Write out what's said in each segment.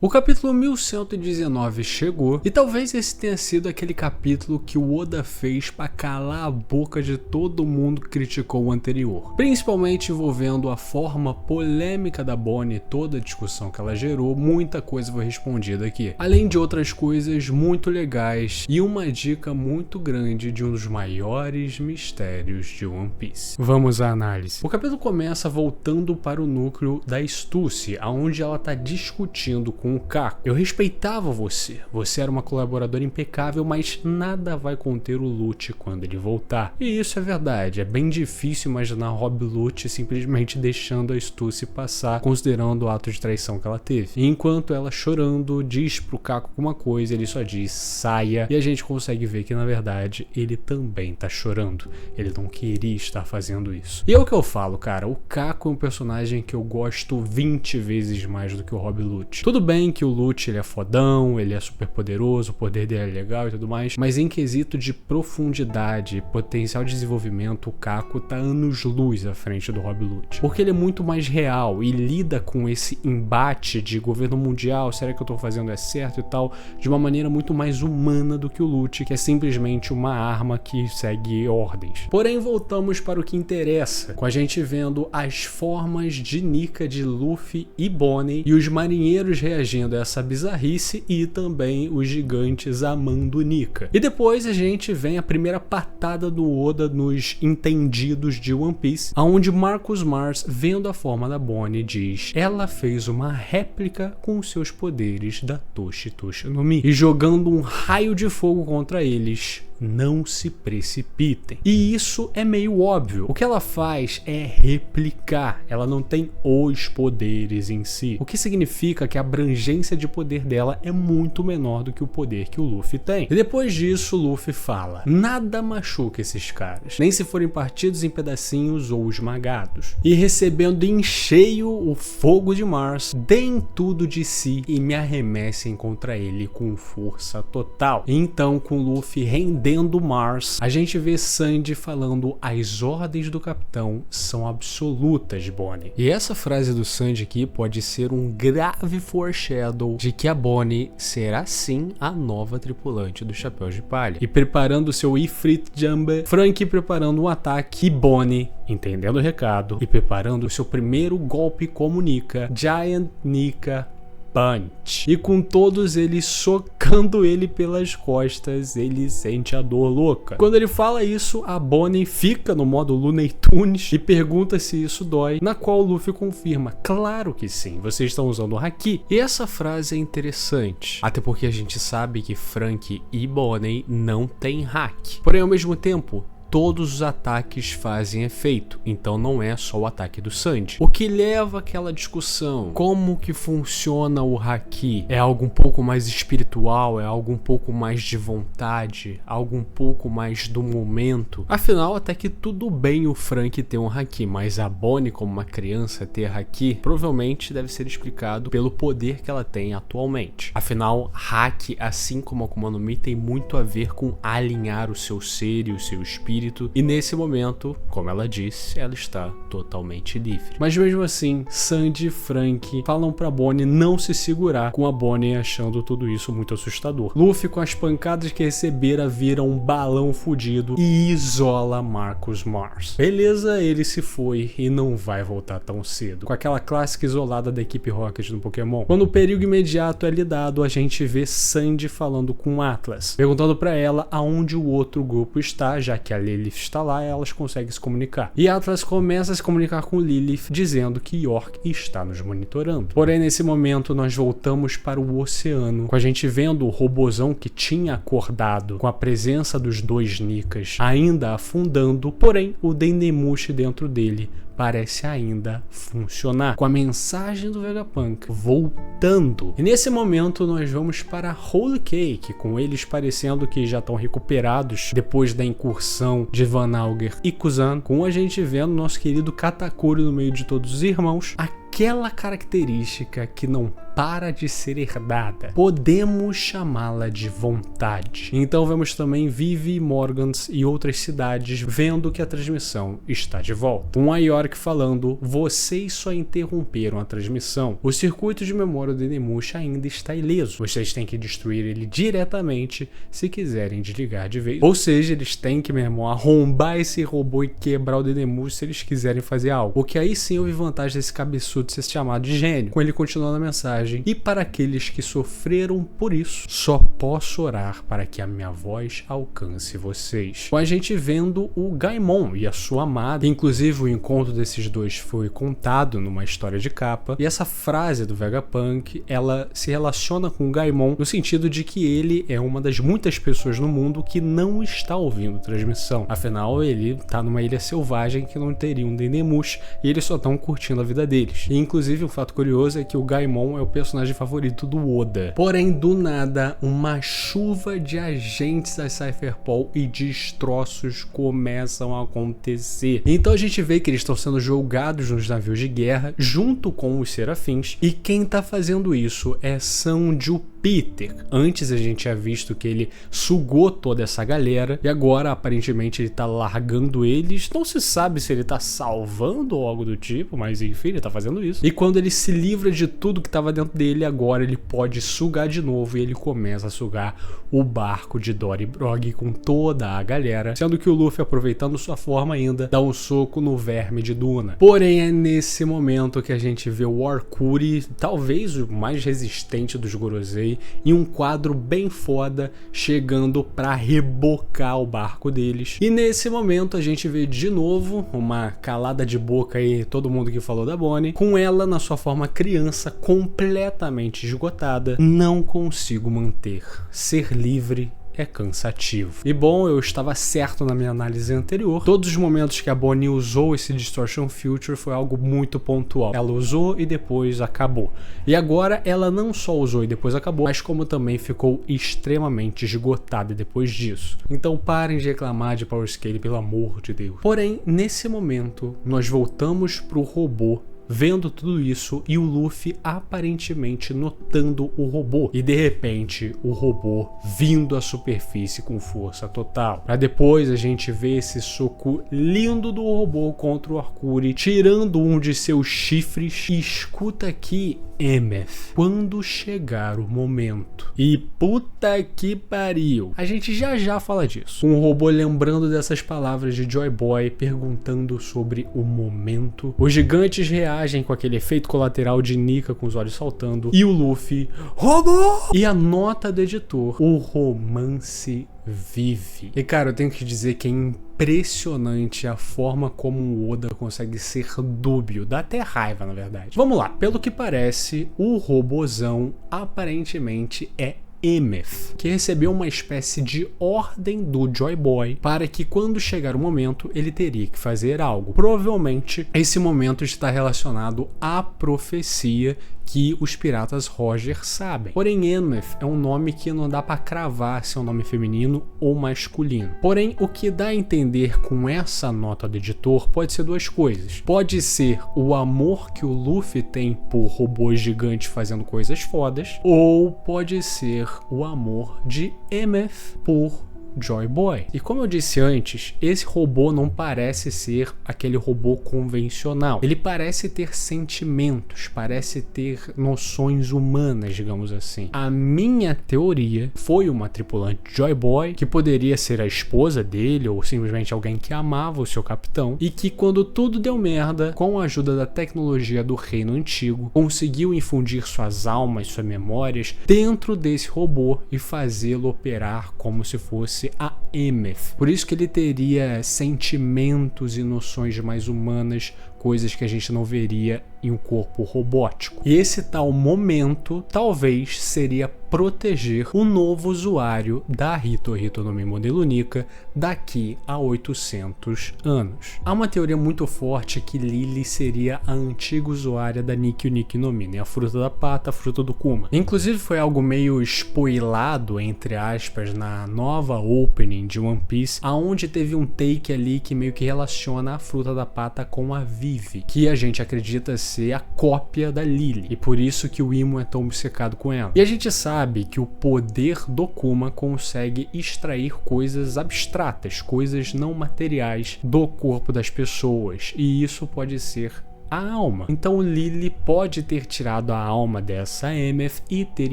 O capítulo 1119 chegou, e talvez esse tenha sido aquele capítulo que o Oda fez pra calar a boca de todo mundo que criticou o anterior. Principalmente envolvendo a forma polêmica da Bonnie, toda a discussão que ela gerou, muita coisa foi respondida aqui. Além de outras coisas muito legais e uma dica muito grande de um dos maiores mistérios de One Piece. Vamos à análise. O capítulo começa voltando para o núcleo da Stussy, onde ela tá discutindo com o Kako. Eu respeitava você era uma colaboradora impecável, mas nada vai conter o Lute quando ele voltar. E isso é verdade, é bem difícil imaginar Rob Lute simplesmente deixando a Stussy passar, considerando o ato de traição que ela teve. E enquanto ela chorando diz pro Kako alguma coisa, ele só diz saia, e a gente consegue ver que na verdade ele também tá chorando, ele não queria estar fazendo isso. E é o que eu falo, cara, o Kako é um personagem que eu gosto 20 vezes mais do que o Rob Lute. Tudo bem que o Lute ele é fodão, ele é super poderoso, o poder dele é legal e tudo mais, mas em quesito de profundidade e potencial de desenvolvimento, o Kako tá anos-luz à frente do Rob Lute. Porque ele é muito mais real e lida com esse embate de governo mundial, será que eu tô fazendo é certo e tal, de uma maneira muito mais humana do que o Lute, que é simplesmente uma arma que segue ordens. Porém, voltamos para o que interessa, com a gente vendo as formas de Nika, de Luffy e Bonnie, e os marinheiros reagindo a essa bizarrice e também os gigantes amando Nika. E depois a gente vem a primeira patada do Oda nos entendidos de One Piece, onde Marcus Mars, vendo a forma da Bonnie, diz: ela fez uma réplica com seus poderes da Toshi Toshi no Mi, e jogando um raio de fogo contra eles. Não se precipitem. E isso é meio óbvio. O que ela faz é replicar. Ela não tem os poderes em si. O que significa que a abrangência de poder dela é muito menor do que o poder que o Luffy tem. E depois disso, o Luffy fala: nada machuca esses caras, nem se forem partidos em pedacinhos ou esmagados. E recebendo em cheio o fogo de Mars, deem tudo de si e me arremessem contra ele com força total. E então, com o Luffy rendendo Mars, a gente vê Sandy falando: as ordens do capitão são absolutas, Bonnie. E essa frase do Sandy aqui pode ser um grave foreshadow de que a Bonnie será sim a nova tripulante do Chapéu de Palha. E preparando seu Ifrit Jumbe, Franky preparando um ataque e Bonnie entendendo o recado e preparando o seu primeiro golpe como Nika, Giant Nika Punch. E com todos eles socando ele pelas costas, ele sente a dor louca. Quando ele fala isso, a Bonnie fica no modo Looney Tunes e pergunta se isso dói, na qual o Luffy confirma: claro que sim, vocês estão usando o Haki. E essa frase é interessante, até porque a gente sabe que Franky e Bonnie não têm Haki. Porém, ao mesmo tempo, todos os ataques fazem efeito, então não é só o ataque do Sandy. O que leva àquela discussão: como que funciona o Haki? É algo um pouco mais espiritual? É algo um pouco mais de vontade? Algo um pouco mais do momento? Afinal, até que tudo bem o Franky ter um Haki, mas a Bonnie, como uma criança, ter Haki, provavelmente deve ser explicado pelo poder que ela tem atualmente. Afinal, Haki, assim como a Akuma no Mi, tem muito a ver com alinhar o seu ser e o seu espírito. E nesse momento, como ela disse, ela está totalmente livre. Mas mesmo assim, Sandy e Franky falam pra Bonnie não se segurar, com a Bonnie achando tudo isso muito assustador. Luffy, com as pancadas que recebera, vira um balão fudido e isola Marcus Mars. Beleza, ele se foi e não vai voltar tão cedo, com aquela clássica isolada da equipe Rocket no Pokémon. Quando o perigo imediato é lidado, a gente vê Sandy falando com Atlas, perguntando pra ela aonde o outro grupo está, já que a Lilith está lá, elas conseguem se comunicar. E Atlas começa a se comunicar com Lilith, dizendo que York está nos monitorando. Porém, nesse momento, nós voltamos para o oceano, com a gente vendo o robozão que tinha acordado com a presença dos dois Nikas ainda afundando, porém, o Dendemushi dentro dele parece ainda funcionar, com a mensagem do Vegapunk voltando. E nesse momento nós vamos para Whole Cake, com eles parecendo que já estão recuperados depois da incursão de Van Auger e Kuzan, com a gente vendo nosso querido Katakuri no meio de todos os irmãos. aquela característica que não para de ser herdada. Podemos chamá-la de vontade. Então vemos também Vivi, Morgans e outras cidades vendo que a transmissão está de volta. Um Ayork falando: vocês só interromperam a transmissão. O circuito de memória do Denemush ainda está ileso. Vocês têm que destruir ele diretamente se quiserem desligar de vez. Ou seja, eles têm que, meu irmão, arrombar esse robô e quebrar o Denemush se eles quiserem fazer algo. O que aí sim houve vantagem desse cabeçudo ser chamado de gênio. Com ele continuando a mensagem: e para aqueles que sofreram por isso, só posso orar para que a minha voz alcance vocês. Com a gente vendo o Gaimon e a sua amada. Inclusive o encontro desses dois foi contado numa história de capa. E essa frase do Vegapunk, ela se relaciona com o Gaimon no sentido de que ele é uma das muitas pessoas no mundo que não está ouvindo transmissão. Afinal, ele tá numa ilha selvagem que não teria um Denemush e eles só estão curtindo a vida deles. E inclusive um fato curioso é que o Gaimon é o personagem favorito do Oda. Porém, do nada, uma chuva de agentes da Cypherpol e destroços começam a acontecer. Então a gente vê que eles estão sendo jogados nos navios de guerra junto com os serafins, e quem tá fazendo isso é Sanju Peter. Antes a gente tinha visto que ele sugou toda essa galera e agora aparentemente ele tá largando eles. Não se sabe se ele tá salvando ou algo do tipo, mas enfim, ele tá fazendo isso. E quando ele se livra de tudo que tava dentro dele, agora ele pode sugar de novo e ele começa a sugar o barco de Dory Brog com toda a galera, sendo que o Luffy, aproveitando sua forma ainda, dá um soco no verme de Duna. Porém, é nesse momento que a gente vê o Arcuri, talvez o mais resistente dos Gorosei, em um quadro bem foda, chegando pra rebocar o barco deles. E nesse momento a gente vê de novo uma calada de boca aí, todo mundo que falou da Bonnie, com ela na sua forma criança, completamente esgotada. Não consigo manter. Ser livre é cansativo. E bom, eu estava certo na minha análise anterior. Todos os momentos que a Bonnie usou esse Distortion Future foi algo muito pontual. Ela usou e depois acabou. E agora ela não só usou e depois acabou, mas como também ficou extremamente esgotada depois disso. Então parem de reclamar de Power Scale, pelo amor de Deus. Porém, nesse momento, nós voltamos pro robô vendo tudo isso e o Luffy aparentemente notando o robô. E de repente o robô vindo à superfície com força total. Pra depois a gente ver esse soco lindo do robô contra o Arcuri, tirando um de seus chifres. E escuta aqui, Emeth, quando chegar o momento. E puta que pariu. A gente já fala disso. Um robô lembrando dessas palavras de Joy Boy, perguntando sobre o momento. Os gigantes reagem com aquele efeito colateral de Nika com os olhos saltando. E o Luffy, robô! E a nota do editor, o romance vive. E cara, eu tenho que dizer que é impressionante a forma como o Oda consegue ser dúbio. Dá até raiva, na verdade. Vamos lá, pelo que parece, o robozão aparentemente é Emeth, que recebeu uma espécie de ordem do Joy Boy para que quando chegar o momento ele teria que fazer algo. Provavelmente esse momento está relacionado à profecia que os piratas Roger sabem. Porém, Emeth é um nome que não dá para cravar se é um nome feminino ou masculino. Porém, o que dá a entender com essa nota do editor pode ser duas coisas. Pode ser o amor que o Luffy tem por robôs gigantes fazendo coisas fodas, ou pode ser o amor de Emeth por Joy Boy. E como eu disse antes, esse robô não parece ser aquele robô convencional. Ele parece ter sentimentos, parece ter noções humanas, digamos assim. A minha teoria foi uma tripulante Joy Boy, que poderia ser a esposa dele ou simplesmente alguém que amava o seu capitão, e que quando tudo deu merda, com a ajuda da tecnologia do Reino Antigo, conseguiu infundir suas almas, suas memórias dentro desse robô e fazê-lo operar como se fosse a Emeth. Por isso que ele teria sentimentos e noções mais humanas, coisas que a gente não veria em um corpo robótico. E esse tal momento talvez seria proteger o novo usuário da Hito no Mi modelo Nika daqui a 800 anos. Há uma teoria muito forte que Lily seria a antiga usuária da Nikki no Mi, né? A fruta da pata, a fruta do Kuma. Inclusive foi algo meio spoilado, entre aspas, na nova opening de One Piece, aonde teve um take ali que meio que relaciona a fruta da pata com a vida Vivi, que a gente acredita ser a cópia da Lily, e por isso que o Imo é tão obcecado com ela. E a gente sabe que o poder do Kuma consegue extrair coisas abstratas, coisas não materiais do corpo das pessoas, e isso pode ser a alma. Então Lily pode ter tirado a alma dessa Emeth e ter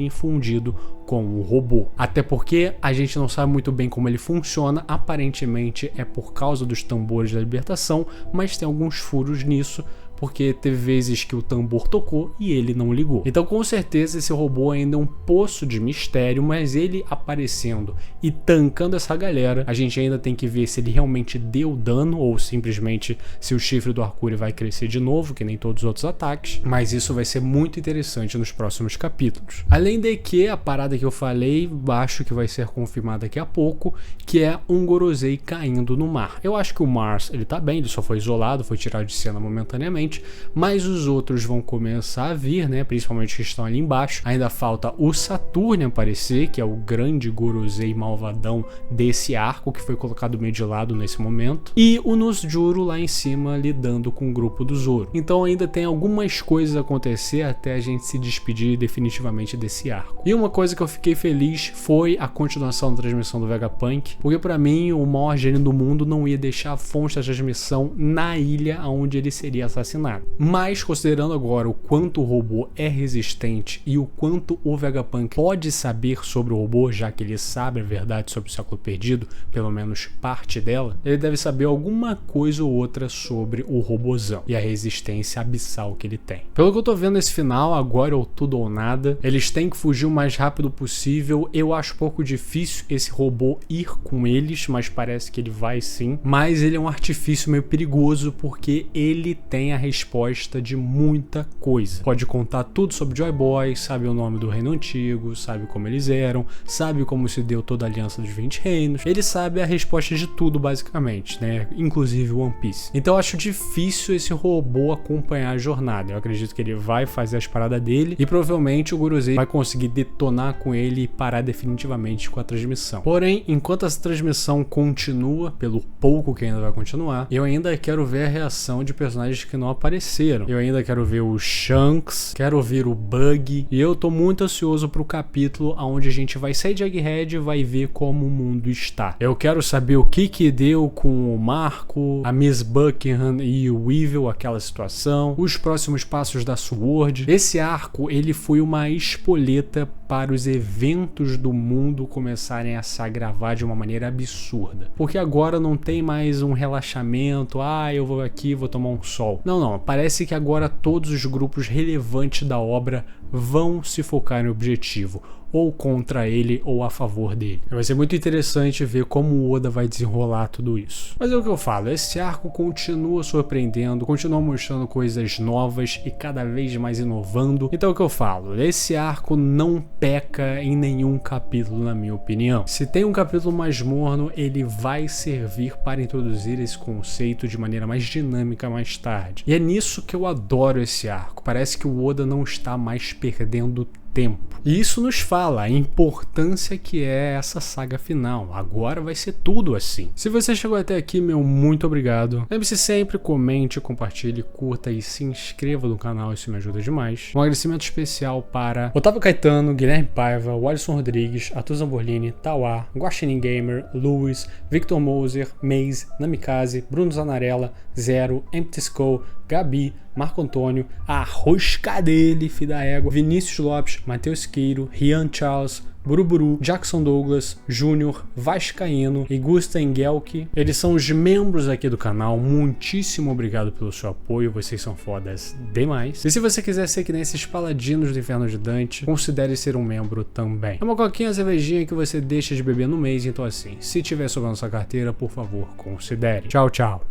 infundido com o robô. Até porque a gente não sabe muito bem como ele funciona, aparentemente é por causa dos tambores da libertação, mas tem alguns furos nisso, porque teve vezes que o tambor tocou e ele não ligou. Então com certeza esse robô ainda é um poço de mistério, mas ele aparecendo e tancando essa galera, a gente ainda tem que ver se ele realmente deu dano ou simplesmente se o chifre do Arcuri vai crescer de novo, que nem todos os outros ataques, mas isso vai ser muito interessante nos próximos capítulos. Além de que a parada que eu falei, acho que vai ser confirmada daqui a pouco, que é um Gorosei caindo no mar. Eu acho que o Mars, ele tá bem, ele só foi isolado, foi tirado de cena momentaneamente, mas os outros vão começar a vir, né? Principalmente que estão ali embaixo. Ainda falta o Saturn aparecer, que é o grande Gorosei malvadão desse arco, que foi colocado meio de lado nesse momento, e o Nusjuro lá em cima lidando com o grupo do Zoro. Então ainda tem algumas coisas a acontecer até a gente se despedir definitivamente desse arco. E uma coisa que eu fiquei feliz foi a continuação da transmissão do Vegapunk, porque pra mim o maior gênio do mundo não ia deixar a fonte da transmissão na ilha onde ele seria assassinado. Mas considerando agora o quanto o robô é resistente e o quanto o Vegapunk pode saber sobre o robô, já que ele sabe a verdade sobre o século perdido, pelo menos parte dela, ele deve saber alguma coisa ou outra sobre o robôzão e a resistência abissal que ele tem. Pelo que eu tô vendo nesse final, agora é o tudo ou nada, eles têm que fugir o mais rápido possível. Eu acho um pouco difícil esse robô ir com eles, mas parece que ele vai sim. Mas ele é um artifício meio perigoso, porque ele tem a resposta de muita coisa. Pode contar tudo sobre Joy Boy, sabe o nome do reino antigo, sabe como eles eram, sabe como se deu toda a aliança dos 20 reinos. Ele sabe a resposta de tudo basicamente, né? Inclusive One Piece. Então eu acho difícil esse robô acompanhar a jornada. Eu acredito que ele vai fazer as paradas dele e provavelmente o Gorosei vai conseguir detonar com ele e parar definitivamente com a transmissão. Porém, enquanto essa transmissão continua, pelo pouco que ainda vai continuar, eu ainda quero ver a reação de personagens que não apareceram. Eu ainda quero ver o Shanks, quero ver o Bug, e eu tô muito ansioso pro capítulo onde a gente vai sair de Egghead e vai ver como o mundo está. Eu quero saber o que deu com o Marco, a Miss Buckingham e o Weevil, aquela situação, os próximos passos da Sword. Esse arco, ele foi uma espoleta para os eventos do mundo começarem a se agravar de uma maneira absurda. Porque agora não tem mais um relaxamento, eu vou aqui, vou tomar um sol. Não, parece que agora todos os grupos relevantes da obra vão se focar no objetivo, ou contra ele ou a favor dele. Vai ser muito interessante ver como o Oda vai desenrolar tudo isso. Mas é o que eu falo, esse arco continua surpreendendo, continua mostrando coisas novas e cada vez mais inovando. Então é o que eu falo, esse arco não peca em nenhum capítulo, na minha opinião. Se tem um capítulo mais morno, ele vai servir para introduzir esse conceito de maneira mais dinâmica mais tarde. E é nisso que eu adoro esse arco. Parece que o Oda não está mais perdendo tempo. E isso nos fala a importância que é essa saga final. Agora vai ser tudo assim. Se você chegou até aqui, meu muito obrigado. Lembre-se sempre, comente, compartilhe, curta e se inscreva no canal, isso me ajuda demais. Um agradecimento especial para Otávio Caetano, Guilherme Paiva, Walisson Rodrigues, Arthur Zamborlini, Tauá, Guaxinim Gamer, Luiz, Victor Moser, Maze, Namikaze, Bruno Zanarella, Zero, Empty Skull, Gabi, Marco Antônio, a rosca dele, filho da égua, Vinícius Lopes, Matheus Queiro, Rian Charles, Buruburu, Jackson Douglas, Júnior, Vascaíno e Gusta Engelke. Eles são os membros aqui do canal. Muitíssimo obrigado pelo seu apoio, vocês são fodas demais. E se você quiser ser que nem esses paladinos do Inferno de Dante, considere ser um membro também. É uma coquinha, cervejinha que você deixa de beber no mês, então assim, se tiver sobrando sua carteira, por favor, considere. Tchau, tchau.